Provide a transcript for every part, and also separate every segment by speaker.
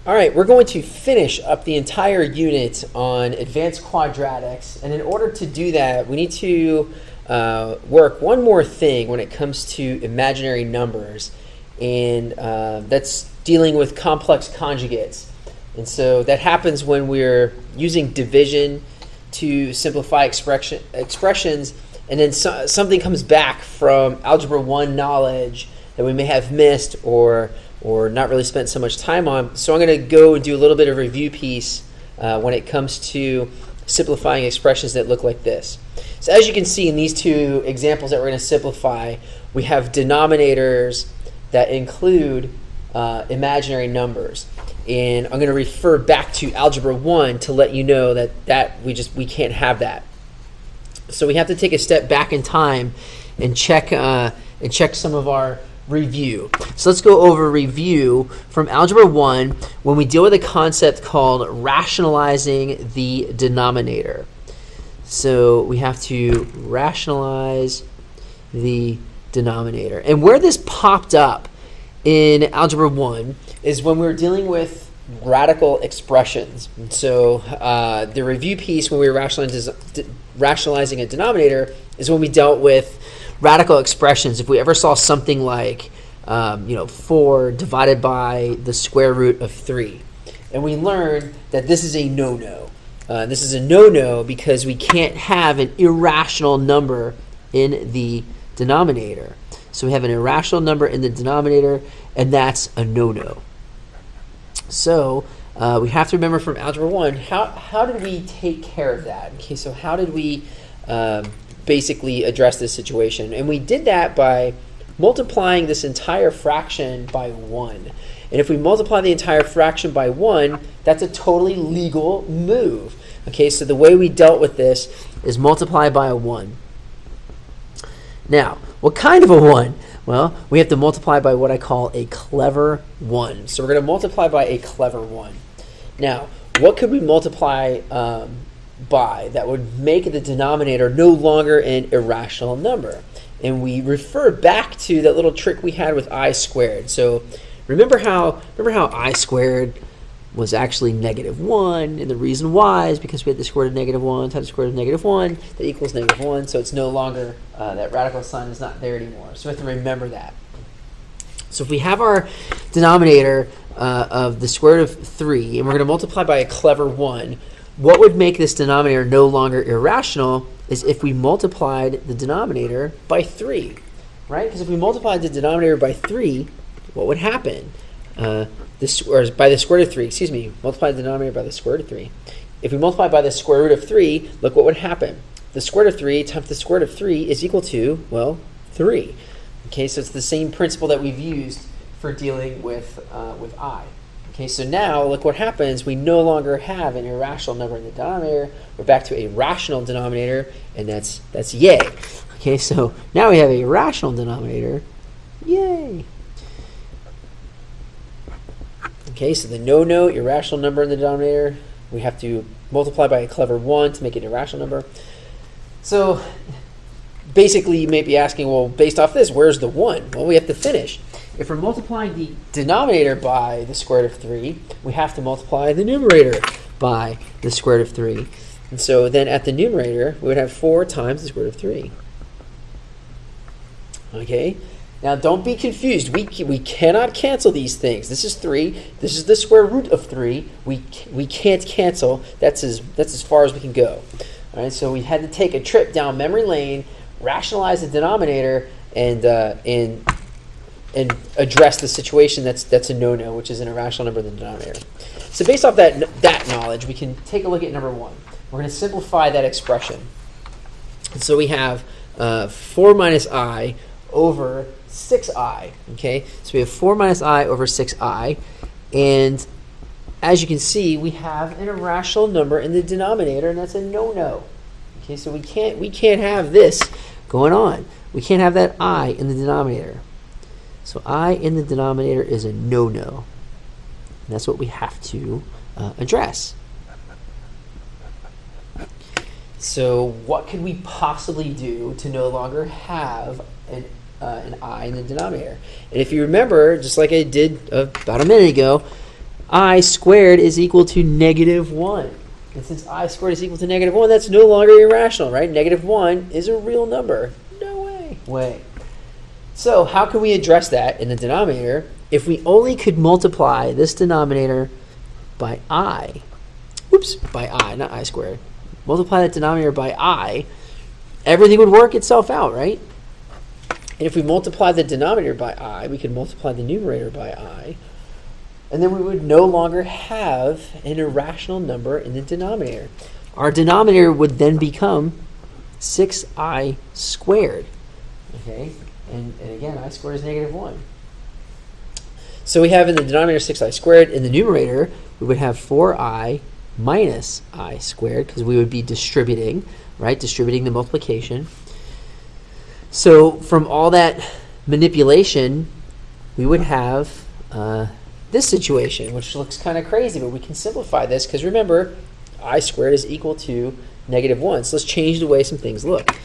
Speaker 1: All right, we're going to finish up the entire unit on advanced quadratics, and in order to do that, we need to work one more thing when it comes to imaginary numbers, and that's dealing with complex conjugates. And so that happens when we're using division to simplify expressions, and then something comes back from Algebra 1 knowledge that we may have missed or not really spent so much time on. So I'm going to go and do a little bit of a review piece when it comes to simplifying expressions that look like this. So as you can see in these two examples that we're going to simplify, we have denominators that include imaginary numbers. And I'm going to refer back to Algebra 1 to let you know that we can't have that. So we have to take a step back in time and check some of our review. So let's go over review from Algebra 1 when we deal with a concept called rationalizing the denominator. So we have to rationalize the denominator. And where this popped up in Algebra 1 is when we were dealing with radical expressions. And so the review piece when we were rationalizing a denominator is when we dealt with radical expressions. If we ever saw something like 4 divided by the square root of 3. And we learned that this is a no-no. This is a no-no because we can't have an irrational number in the denominator. So we have an irrational number in the denominator, and that's a no-no. So we have to remember from Algebra 1, how did we take care of that? Okay, so how did we basically address this situation? And we did that by multiplying this entire fraction by 1. And if we multiply the entire fraction by 1, that's a totally legal move. Okay, so the way we dealt with this is multiply by a 1. Now, what kind of a 1? Well, we have to multiply by what I call a clever 1. So we're going to multiply by a clever 1. Now, what could we multiply by that would make the denominator no longer an irrational number? And we refer back to that little trick we had with I squared. So remember how I squared was actually -1, and the reason why is because we had the square root of -1 times the square root of -1 that equals -1, so it's no longer, that radical sign is not there anymore. So we have to remember that. So if we have our denominator of the square root of 3, and we're going to multiply by a clever 1, what would make this denominator no longer irrational is if we multiplied the denominator by 3, right? Because if we multiplied the denominator by 3, what would happen? Or by the square root of 3, excuse me, multiply the denominator by the square root of 3. If we multiply by the square root of 3, look what would happen. The square root of 3 times the square root of 3 is equal to, well, 3. Okay, so it's the same principle that we've used for dealing with I. Okay, so now look what happens. We no longer have an irrational number in the denominator. We're back to a rational denominator, and that's yay. Okay, so now we have a rational denominator. Yay. Okay, so the no-no, irrational number in the denominator, we have to multiply by a clever 1 to make it an irrational number. So basically you may be asking, well, based off this, where's the 1? Well, we have to finish. If we're multiplying the denominator by the square root of 3, we have to multiply the numerator by the square root of 3. And so then at the numerator, we would have 4 times the square root of 3. Okay? Now, don't be confused. We cannot cancel these things. This is 3. This is the square root of 3. We can't cancel. That's as far as we can go. All right, so we had to take a trip down memory lane, rationalize the denominator, and address the situation that's a no-no, which is an irrational number in the denominator. So based off that knowledge, we can take a look at number 1. We're going to simplify that expression. And so we have 4 minus I over 6i. Okay, so we have 4 minus I over 6i, and as you can see, we have an irrational number in the denominator, and that's a no-no. Okay, so we can't have this going on. We can't have that I in the denominator. So I in the denominator is a no-no. And that's what we have to address. So what could we possibly do to no longer have an I in the denominator? And if you remember, just like I did about a minute ago, I squared is equal to negative 1. And since I squared is equal to negative 1, that's no longer irrational, right? Negative 1 is a real number. No way. So how can we address that in the denominator if we only could multiply this denominator by I? Oops, by I, not I squared. Multiply that denominator by I, everything would work itself out, right? And if we multiply the denominator by I, we could multiply the numerator by I, and then we would no longer have an irrational number in the denominator. Our denominator would then become 6I squared. Okay, and again, I squared is negative 1. So we have in the denominator 6I squared. In the numerator, we would have 4I minus I squared, because we would be distributing, right? Distributing the multiplication. So from all that manipulation, we would have this situation, which looks kind of crazy, but we can simplify this, because remember, I squared is equal to negative 1. So let's change the way some things look.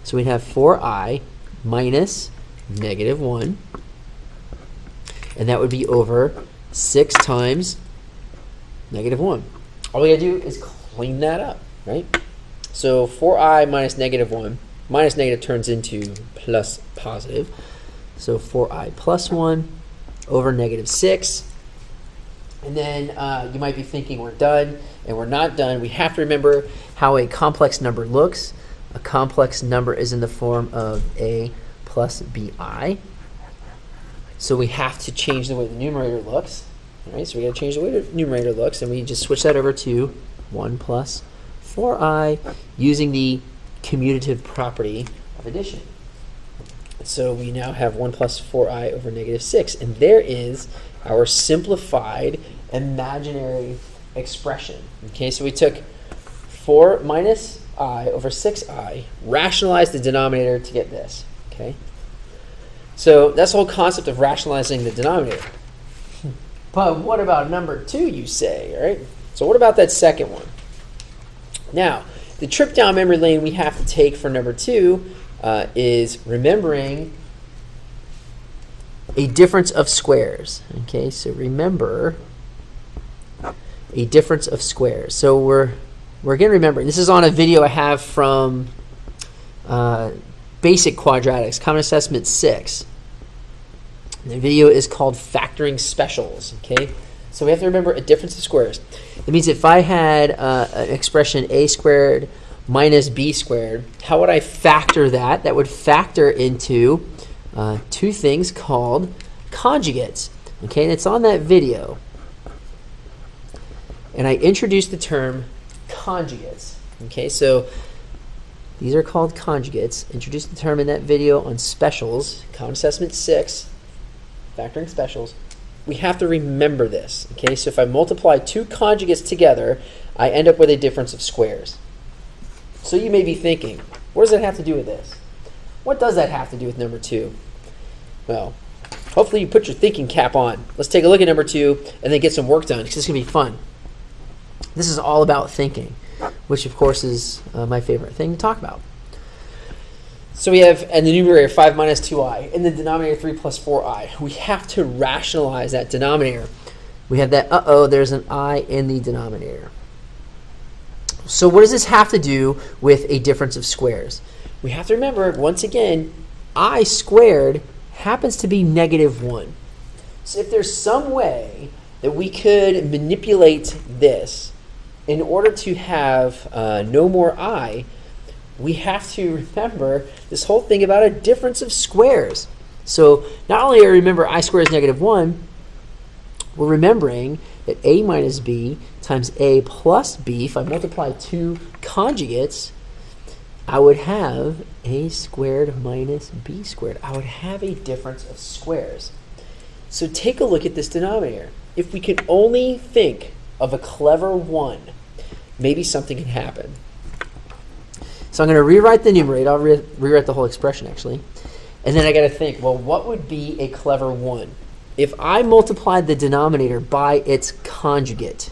Speaker 1: So we'd have 4I minus negative 1, and that would be over 6 times negative 1. All we got to do is clean that up, right? So 4I minus negative 1, minus negative turns into plus positive. So 4I plus 1 over negative 6. And then you might be thinking we're done, and we're not done. We have to remember how a complex number looks. A complex number is in the form of A plus BI. So we have to change the way the numerator looks. All right, so we got to change the way the numerator looks, and we just switch that over to 1 plus 4I using the commutative property of addition. So we now have 1 plus 4I over negative 6, and there is our simplified imaginary expression. Okay, so we took 4 minus I over 6I, rationalized the denominator to get this. Okay, so that's the whole concept of rationalizing the denominator. But what about number 2, you say, all right? So what about that second one? Now, the trip down memory lane we have to take for number 2 is remembering a difference of squares. Okay, so remember a difference of squares. So we're again remembering. This is on a video I have from Basic Quadratics, Common Assessment 6. The video is called Factoring Specials. Okay, so we have to remember a difference of squares. It means if I had an expression a squared minus b squared, how would I factor that? That would factor into two things called conjugates. Okay, and it's on that video. And I introduced the term conjugates. Okay, so these are called conjugates. Introduced the term in that video on specials, Common Assessment 6. Factoring specials. We have to remember this. Okay, so if I multiply two conjugates together, I end up with a difference of squares. So you may be thinking, what does that have to do with this? What does that have to do with number 2? Well, hopefully you put your thinking cap on. Let's take a look at number 2 and then get some work done, because it's going to be fun. This is all about thinking, which of course is my favorite thing to talk about. So we have in the numerator 5 minus 2i, in the denominator 3 plus 4i. We have to rationalize that denominator. We have that, there's an I in the denominator. So what does this have to do with a difference of squares? We have to remember, once again, I squared happens to be negative 1. So if there's some way that we could manipulate this in order to have no more I, we have to remember this whole thing about a difference of squares. So not only do we remember I squared is negative 1, we're remembering that a minus b times a plus b, if I multiply two conjugates, I would have a squared minus b squared. I would have a difference of squares. So take a look at this denominator. If we could only think of a clever one, maybe something can happen. So I'm going to rewrite the numerator. I'll rewrite the whole expression, actually. And then I got to think, well, what would be a clever one? If I multiplied the denominator by its conjugate.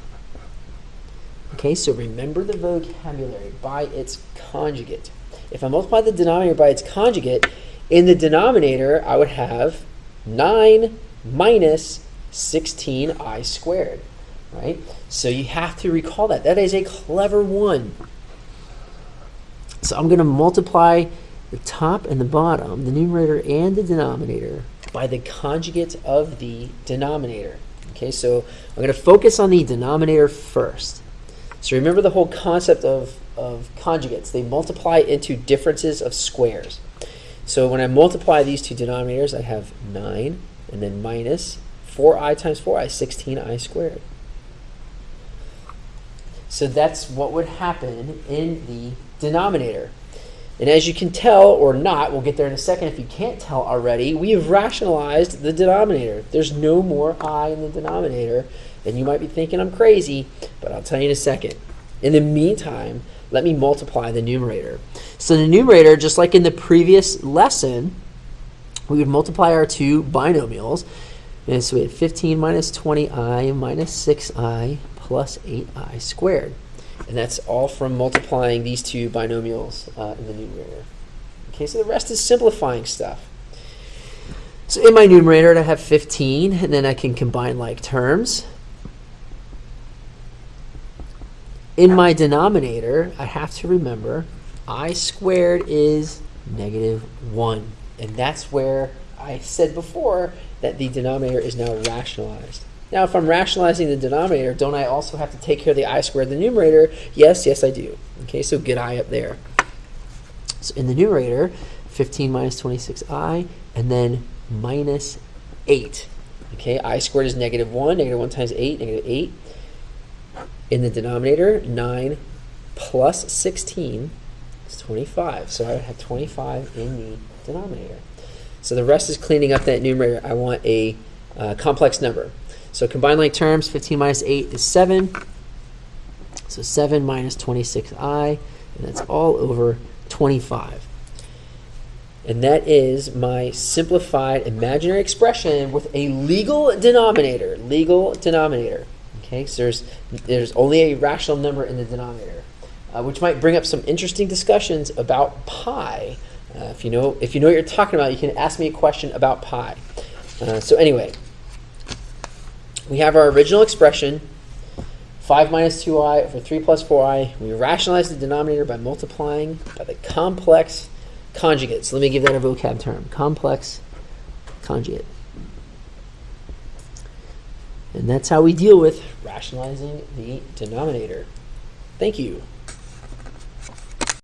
Speaker 1: Okay, so remember the vocabulary, by its conjugate. If I multiply the denominator by its conjugate, in the denominator I would have 9 minus 16i squared. right? So you have to recall that. That is a clever one. So I'm going to multiply the top and the bottom, the numerator and the denominator, by the conjugate of the denominator. Okay, so I'm going to focus on the denominator first. So remember the whole concept of conjugates. They multiply into differences of squares. So when I multiply these two denominators, I have 9 and then minus 4i times 4i, 16i squared. So that's what would happen in the denominator. And as you can tell, or not, we'll get there in a second if you can't tell already, we have rationalized the denominator. There's no more I in the denominator. And you might be thinking I'm crazy, but I'll tell you in a second. In the meantime, let me multiply the numerator. So the numerator, just like in the previous lesson, we would multiply our two binomials. And so we had 15 minus 20i minus 6i plus 8i squared. And that's all from multiplying these two binomials in the numerator. Okay, so the rest is simplifying stuff. So in my numerator, I have 15, and then I can combine like terms. In my denominator, I have to remember I squared is -1. And that's where I said before that the denominator is now rationalized. Now, if I'm rationalizing the denominator, don't I also have to take care of the I squared in the numerator? Yes, yes, I do. Okay, so good I up there. So in the numerator, 15 minus 26i, and then minus 8. Okay, I squared is -1. -1 times 8, -8. In the denominator, 9 plus 16 is 25. So I would have 25 in the denominator. So the rest is cleaning up that numerator. I want a complex number. So combine like terms, 15 minus 8 is 7. So 7 minus 26i, and that's all over 25. And that is my simplified imaginary expression with a legal denominator. Legal denominator. Okay, so there's only a rational number in the denominator, which might bring up some interesting discussions about pi. If you know what you're talking about, you can ask me a question about pi. So anyway, we have our original expression, 5 minus 2i over 3 plus 4i. We rationalize the denominator by multiplying by the complex conjugate. So let me give that a vocab term, complex conjugate. And that's how we deal with rationalizing the denominator. Thank you.